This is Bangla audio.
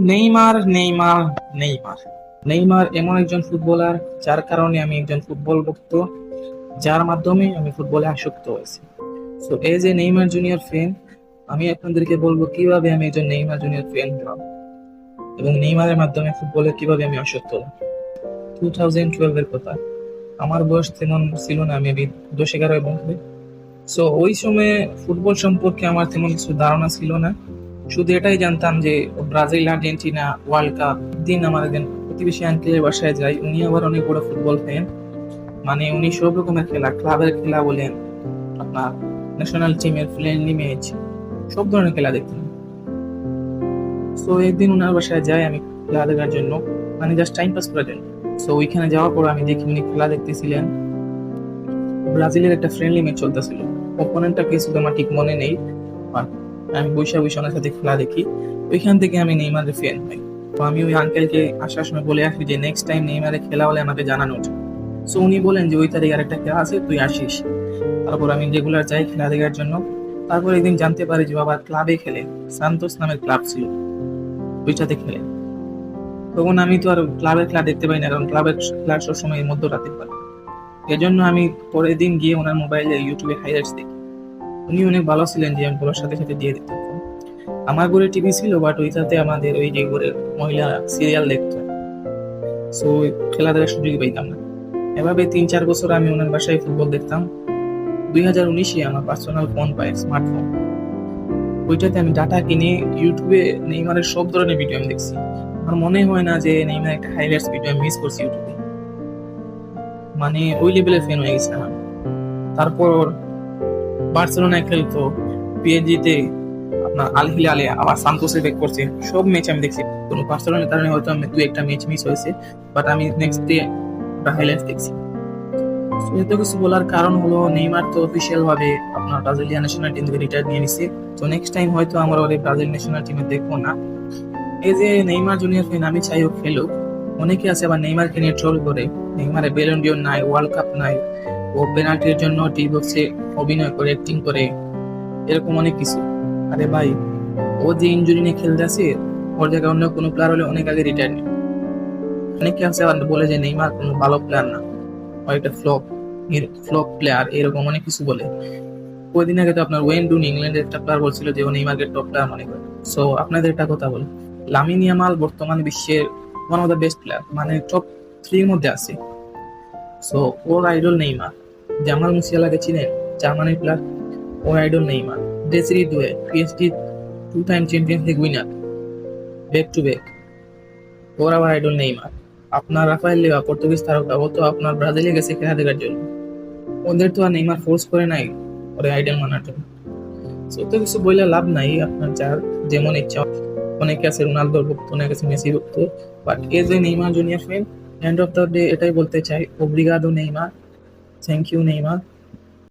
নেইমার নেইমার নেইমার নেইমার এমন একজন ফুটবলার যার কারণে আমি একজন ফুটবল ভক্ত, যার মাধ্যমে আমি ফুটবলে আসক্ত হয়েছি। So as a Neymar junior fan, আমি আপনাদেরকে বলবো কিভাবে আমি একজন নেইমার জুনিয়র ফ্যান হলাম এবং নেইমারের মাধ্যমে ফুটবলে কিভাবে আমি আসক্ত হলাম। 2012 এর কথা, আমার বয়স তেমন ছিল না, মেবি 10-11 মধ্যে। সো ওই সময়ে ফুটবল সম্পর্কে আমার তেমন কিছু ধারণা ছিল না, শুধু এটাই জানতাম যে ব্রাজিল আর্জেন্টিনা ওয়ার্ল্ড কাপ দিন আমার একজন প্রতিবেশী আঙ্কেলের বাসায় যাই, উনি আবার অনেক বড় ফুটবল ফ্যান। মানে উনি সব রকমের খেলা, ক্লাবের খেলা বলেন, আপনার ন্যাশনাল টিমের ফ্রেন্ডলি ম্যাচ, সব ধরনের খেলা দেখতেন। সো একদিন ওনার বাসায় যাই আমি খেলা দেখার জন্য, মানে জাস্ট টাইম পাস করার জন্য। সো ওইখানে যাওয়ার পর আমি দেখি উনি খেলা দেখতেছিলেন। ব্রাজিলের একটা ফ্রেন্ডলি ম্যাচ চলতেছিল, অপোনেন্টটা কে ছিল আমার ঠিক মনে নেই, আর আমি বৈশা বৈশা ওনার সাথে খেলা দেখি। ওইখান থেকে আমি নেইমারের ফ্যান হই। তো আমি ওই আঙ্কেলকে আসার সময় বলে আসি যে নেক্সট টাইম নেইমারের খেলা হলে আমাকে জানানো উচিত। সো উনি বলেন যে ওই তারিখ আরেকটা খেলা আছে, তুই আসিস। তারপর আমি রেগুলার যাই খেলা দেখার জন্য। তারপর একদিন জানতে পারি যে বাবা ক্লাবে খেলে, সান্তোস নামের ক্লাব ছিল, ওইটাতে খেলে। তখন আমি তো আর ক্লাবের খেলা দেখতে পাই না, কারণ ক্লাবের খেলা সবসময় মধ্যরাতে পাই। এজন্য আমি পরের দিন গিয়ে ওনার মোবাইলে ইউটিউবে হাইলাইটস দেখি। উনি অনেক ভালো ছিলেন যে আমি বলার সাথে সাথে দিয়ে দিতাম। আমার ঘরে টিভি ছিল, বাট ওইটাতে আমাদের ওই যে ঘরের মহিলা সিরিয়াল দেখতো, সো খেলা দেখার সুযোগ পাইতাম না। এভাবে 3-4 বছর আমি ওনার বাসায় ফুটবল দেখতাম। 2019-এ আমার পার্সোনাল ফোন পাই, স্মার্টফোন। ওইটাতে আমি ডাটা কিনে ইউটিউবে নেইমারের সব ধরনের ভিডিও আমি দেখছি। আমার মনে হয় না যে নেইমার একটা হাইলাইটস ভিডিও আমি মিস করছি ইউটিউবে। মানে ওই লেভেলের ফ্যান হয়ে গেছে আমার। তারপর বার্সেলোনায় খেলতো, পিএসজিতে, আপনার আল হিলালে, আবার সান্তোসে ব্যাক করছে, সব ম্যাচ আমি দেখছি। কোনো বার্সেলোনার কারণে হয়তো আমি 2-1টা ম্যাচ মিস হয়েছে, বাট আমি নেক্সট ডে ওটা হাইলাইটস দেখছি। So, এত কিছু বলার কারণ হলো নেইমার তো অফিসিয়াল ভাবে আপনার ব্রাজিলিয়ান ন্যাশনাল টিম থেকে রিটায়ার নিয়ে নিছে। তো নেক্সট টাইম হয়তো আমরা ওর ব্রাজিল ন্যাশনাল টিমে দেখবো না। এই যে নেইমার জুনিয়র ফ্যান, আমি চাই ও খেলুক। অনেকে আছে আবার নেইমারকে নিয়ে ট্রোল করে, নেইমারের বেলন ডিওর নাই, ওয়ার্ল্ড কাপ নাই, ও পেনাল্টির জন্য টি বক্সে অভিনয় করে, অ্যাক্টিং করে, এরকম অনেক কিছু। আরে ভাই, ও যে ইনজুরি নিয়ে খেলতেছে, ওর জায়গায় অন্য কোনো প্লেয়ার হলে অনেক আগে রিটায়ার নিত। অনেকে আছে আবার বলে যে নেইমার কোনো ভালো প্লেয়ার না, ও একটা ফ্লপ ফ্লপ প্লেয়ার, এরকম অনেক কিছু বলে। কয়েকদিন আগে তো আপনার ওয়েন রুনি, ইংল্যান্ডের একটা প্লেয়ার, বলছিল যে ও নেইমারকে টপ প্লেয়ার মনে করে। সো আপনাদের একটা কথা বলি, লামিন ইয়ামাল বর্তমানে বিশ্বের one of the best player, মানে টপ 3 এর মধ্যে আছে। সো ওর আইডল নেইমার। জামাল মুসিয়ালাকে চিনেন, জার্মানির প্লেয়ার, ওর idol Neymar. Desire Doue, PSG 2 time champions league winner, back to back, ওর আবার আইডল নেইমার। আপনার রাফায়েল লিভা, পর্তুগিজ তারকা, ও তো আপনার ব্রাজিলে গেছে খেলা দেখার জন্য। ওদের তো আর নেইমার ফোর্স করে নাই ওরে আইডল মানার জন্য। সো তো কিছু বললে লাভ নাই, আপনার যার যেমন ইচ্ছা। অনেকে আছে রোনালদোর ভক্ত, অনেকে আছে মেসি ভক্ত, but as a Neymar junior fan, end of the day এটাই বলতে চাই, ওব্রিগাদো নেইমার, থ্যাংক ইউ নেইমার।